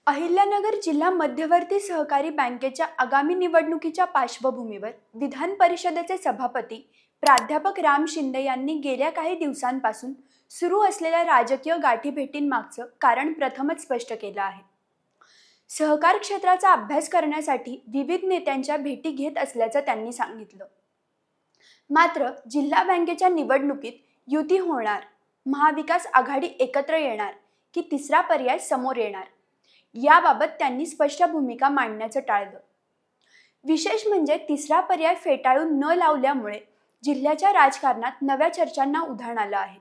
अहिल्यानगर जिल्हा मध्यवर्ती सहकारी बँकेच्या आगामी निवडणुकीच्या पार्श्वभूमीवर विधान परिषदेचे सभापती प्राध्यापक राम शिंदे यांनी गेल्या काही दिवसांपासून सुरू असलेल्या राजकीय गाठीभेटींमागचं कारण प्रथमच स्पष्ट केलं आहे। सहकार क्षेत्राचा अभ्यास करण्यासाठी विविध नेत्यांच्या भेटी घेत असल्याचं त्यांनी सांगितलं। मात्र जिल्हा बँकेच्या निवडणुकीत युती होणार, महाविकास आघाडी एकत्र येणार की तिसरा पर्याय समोर येणार याबाबत त्यांनी स्पष्ट भूमिका मांडण्याचं टाळलं। विशेष म्हणजे तिसरा पर्याय फेटाळून न लावल्यामुळे जिल्ह्याच्या राजकारणात नव्या चर्चांना उधाण आलं आहे।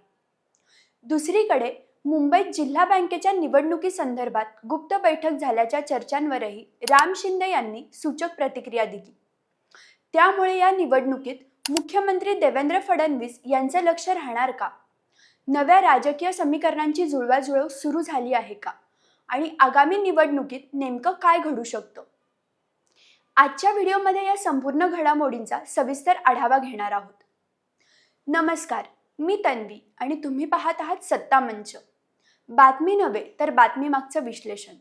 दुसरीकडे मुंबईत जिल्हा बँकेच्या निवडणुकीसंदर्भात गुप्त बैठक झाल्याच्या चर्चांवरही राम शिंदे यांनी सूचक प्रतिक्रिया दिली। त्यामुळे या निवडणुकीत मुख्यमंत्री देवेंद्र फडणवीस यांचे लक्ष राहणार का? नव्या राजकीय समीकरणांची जुळवाजुळव सुरू झाली आहे का? आणि आगामी निवडणुकीत नेमकं काय घडू शकतं? आजच्या व्हिडिओमध्ये या संपूर्ण घडामोडींचा सविस्तर आढावा घेणार आहोत। नमस्कार, मी तन्वी आणि तुम्ही पाहत आहात सत्ता मंच। बातमी नव्हे तर बातमी मागचं विश्लेषण।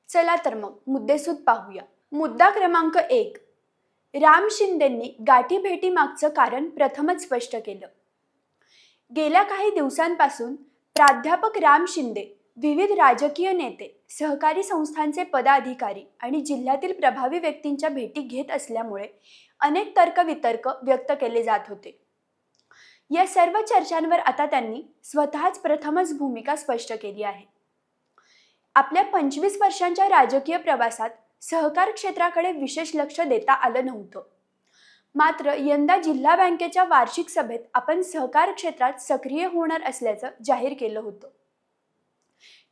चला तर मग मुद्देसूद पाहूया। मुद्दा क्रमांक 1, राम शिंदेंनी गाठीभेटी मागचं कारण प्रथमच स्पष्ट केलं। गेल्या काही दिवसांपासून प्राध्यापक राम शिंदे विविध राजकीय नेते, सहकारी संस्थांचे पदाधिकारी आणि जिल्ह्यातील प्रभावी व्यक्तींच्या भेटी घेत असल्यामुळे अनेक तर्कवितर्क व्यक्त केले जात होते। या सर्व चर्चांवर आता त्यांनी स्वतःच प्रथमच भूमिका स्पष्ट केली आहे। आपल्या 25 वर्षांच्या राजकीय प्रवासात सहकार क्षेत्राकडे विशेष लक्ष देता आलं नव्हतं। मात्र यंदा जिल्हा बँकेच्या वार्षिक सभेत आपण सहकार क्षेत्रात सक्रिय होणार असल्याचं जाहीर केलं होतं।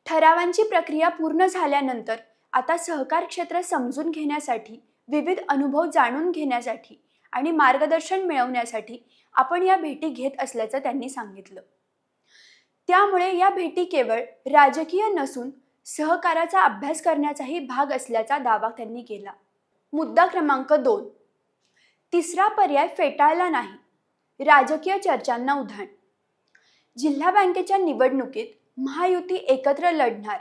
ठरावांची प्रक्रिया पूर्ण झाल्यानंतर आता सहकार क्षेत्र समजून घेण्यासाठी, विविध अनुभव जाणून घेण्यासाठी आणि मार्गदर्शन मिळवण्यासाठी आपण या भेटी घेत असल्याचं त्यांनी सांगितलं। त्यामुळे या भेटी केवळ राजकीय नसून सहकाराचा अभ्यास करण्याचाही भाग असल्याचा दावा त्यांनी केला। मुद्दा क्रमांक 2, तिसरा पर्याय फेटाळला नाही, राजकीय चर्चांना उधाण। जिल्हा बँकेच्या निवडणुकीत महायुती एकत्र लढणार,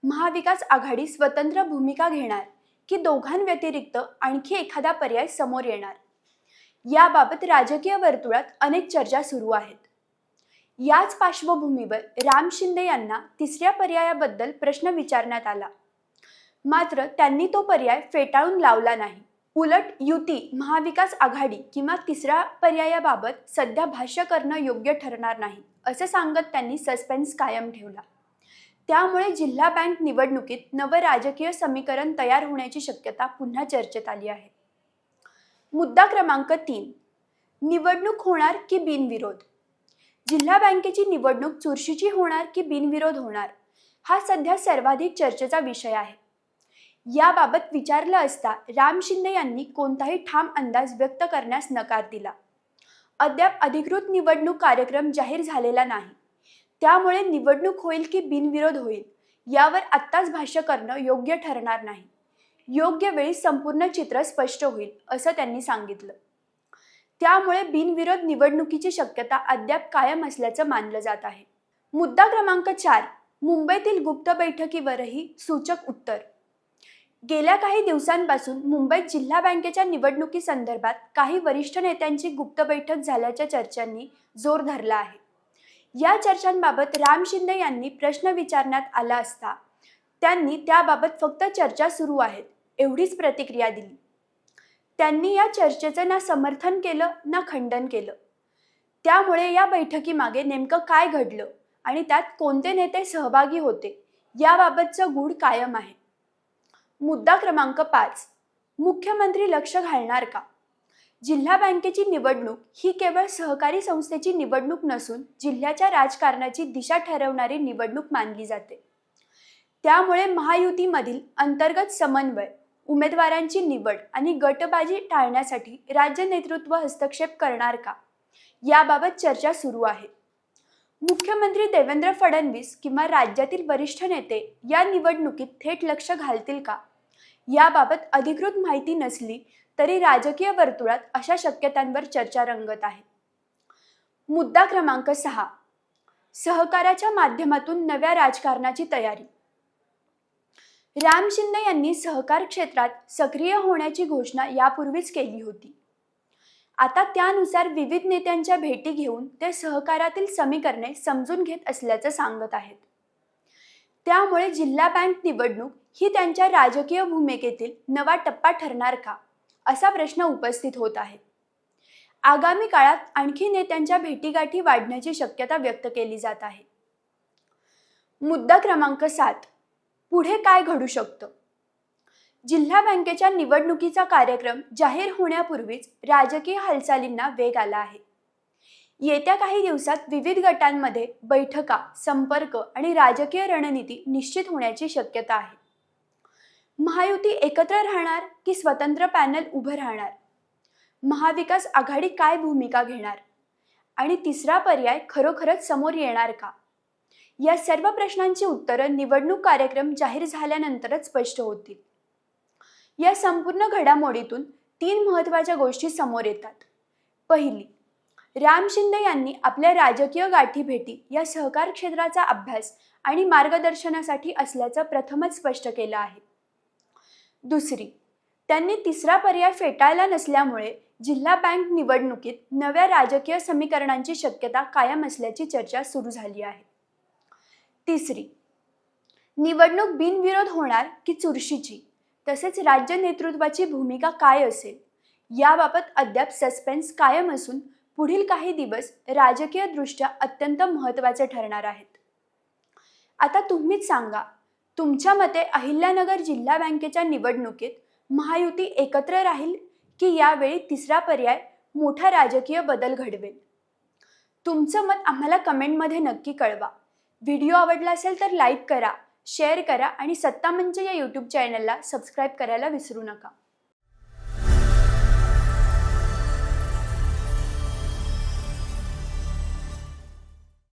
महाविकास आघाडी स्वतंत्र भूमिका घेणार की दोघांव्यतिरिक्त आणखी एखादा पर्याय समोर येणार याबाबत राजकीय वर्तुळात अनेक चर्चा सुरू आहेत। याच पार्श्वभूमीवर राम शिंदे यांना तिसऱ्या पर्यायाबद्दल प्रश्न विचारण्यात आला। मात्र त्यांनी तो पर्याय फेटाळून लावला नाही। उलट युती, महाविकास आघाडी किंवा तिसऱ्या पर्यायाबाबत सध्या भाष्य करणं योग्य ठरणार नाही असं सांगत त्यांनी सस्पेन्स कायम ठेवला। त्यामुळे जिल्हा बँक निवडणुकीत नवं राजकीय समीकरण तयार होण्याची शक्यता पुन्हा चर्चेत आली आहे। मुद्दा क्रमांक 3, निवडणूक होणार की बिनविरोध? जिल्हा बँकेची निवडणूक चुरशीची होणार की बिनविरोध होणार हा सध्या सर्वाधिक चर्चेचा विषय आहे। याबाबत विचारलं असता राम शिंदे यांनी कोणताही ठाम अंदाज व्यक्त करण्यास नकार दिला। अद्याप अधिकृत निवडणूक कार्यक्रम जाहीर झालेला नाही, त्यामुळे निवडणूक होईल की बिनविरोध होईल यावर आत्ताच भाष्य करणं योग्य ठरणार नाही। योग्य वेळी संपूर्ण चित्र स्पष्ट होईल असं त्यांनी सांगितलं। त्यामुळे बिनविरोध निवडणुकीची शक्यता अद्याप कायम असल्याचं मानलं जात आहे। मुद्दा क्रमांक 4, मुंबईतील गुप्त बैठकीवरही सूचक उत्तर। गेल्या काही दिवसांपासून मुंबईत जिल्हा बँकेच्या निवडणुकीसंदर्भात काही वरिष्ठ नेत्यांची गुप्त बैठक झाल्याच्या चर्चांनी जोर धरला आहे। या चर्चांबाबत राम शिंदे यांनी प्रश्न विचारण्यात आला असता त्यांनी त्याबाबत फक्त चर्चा सुरू आहेत एवढीच प्रतिक्रिया दिली। त्यांनी या चर्चेचं ना समर्थन केलं ना खंडन केलं। त्यामुळे या बैठकीमागे नेमकं काय घडलं आणि त्यात कोणते नेते सहभागी होते याबाबतचं गूढ कायम आहे। मुद्दा क्रमांक 5, मुख्यमंत्री लक्ष घालणार का? जिल्हा बँकेची निवडणूक ही केवळ सहकारी संस्थेची निवडणूक नसून जिल्ह्याच्या राजकारणाची दिशा ठरवणारी निवडणूक मानली जाते। त्यामुळे महायुतीमधील अंतर्गत समन्वय, उमेदवारांची निवड आणि गटबाजी टाळण्यासाठी राज्य नेतृत्व हस्तक्षेप करणार का याबाबत चर्चा सुरू आहे। मुख्यमंत्री देवेंद्र फडणवीस किंवा राज्यातील वरिष्ठ नेते या निवडणुकीत थेट लक्ष घालतील का याबाबत अधिकृत माहिती नसली तरी राजकीय वर्तुळात अशा शक्यतांवर चर्चा रंगत आहे। मुद्दा क्रमांक 6. सहकाराच्या माध्यमातून नव्या राजकारणाची तयारी. राम शिंदे यांनी सहकार क्षेत्रात सक्रिय होण्याची घोषणा यापूर्वीच केली होती. आता त्यानुसार विविध नेत्यांच्या भेटी घेऊन ते सहकारातील समीकरणे समजून घेत असल्याचं सांगत आहेत. त्यामुळे जिल्हा बँक निवडणूक ही त्यांच्या राजकीय भूमिकेतील नवा टप्पा ठरणार का, असा प्रश्न उपस्थित होत आहे. आगामी काळात आणखी नेत्यांच्या भेटीगाठी वाढण्याची शक्यता व्यक्त केली जात आहे. मुद्दा क्रमांक 7. पुढे काय घडू शकतं? जिल्हा बँकेच्या निवडणुकीचा कार्यक्रम जाहीर होण्यापूर्वीच राजकीय हालचालींना वेग आला आहे. येत्या काही दिवसात विविध गटांमध्ये बैठका, संपर्क आणि राजकीय रणनीती निश्चित होण्याची शक्यता आहे. महायुती एकत्र राहणार की स्वतंत्र पॅनल उभं राहणार? महाविकास आघाडी काय भूमिका घेणार? आणि तिसरा पर्याय खरोखरच समोर येणार का? या सर्व प्रश्नांची उत्तरं निवडणूक कार्यक्रम जाहीर झाल्यानंतरच स्पष्ट होतील. या संपूर्ण घडामोडीतून 3 महत्त्वाच्या गोष्टी समोर येतात. पहिली, राम शिंदे यांनी आपल्या राजकीय गाठीभेटी या सहकार क्षेत्राचा अभ्यास आणि मार्गदर्शनासाठी असल्याचं प्रथमच स्पष्ट केलं आहे. दुसरी, त्यांनी तिसरा पर्याय फेटाळला नसल्यामुळे जिल्हा बँक निवडणुकीत नव्या राजकीय समीकरणांची शक्यता कायम असल्याची चर्चा सुरू झाली आहे. तिसरी, निवडणूक बिनविरोध होणार की चुरशीची, तसेच राज्य नेतृत्वाची भूमिका काय असेल, याबाबत अद्याप सस्पेन्स कायम असून पुढील काही दिवस राजकीयदृष्ट्या अत्यंत महत्त्वाचे ठरणार आहेत. आता तुम्हीच सांगा, तुमच्या मते अहिल्यानगर जिल्हा बँकेच्या निवडणुकीत महायुती एकत्र राहील की यावेळी तिसरा पर्याय मोठा राजकीय बदल घडवेल? तुमचं मत आम्हाला कमेंटमध्ये नक्की कळवा. व्हिडिओ आवडला असेल तर लाईक करा, शेअर करा आणि सत्ता मंच या यूट्यूब चॅनलला सबस्क्राईब करायला विसरू नका.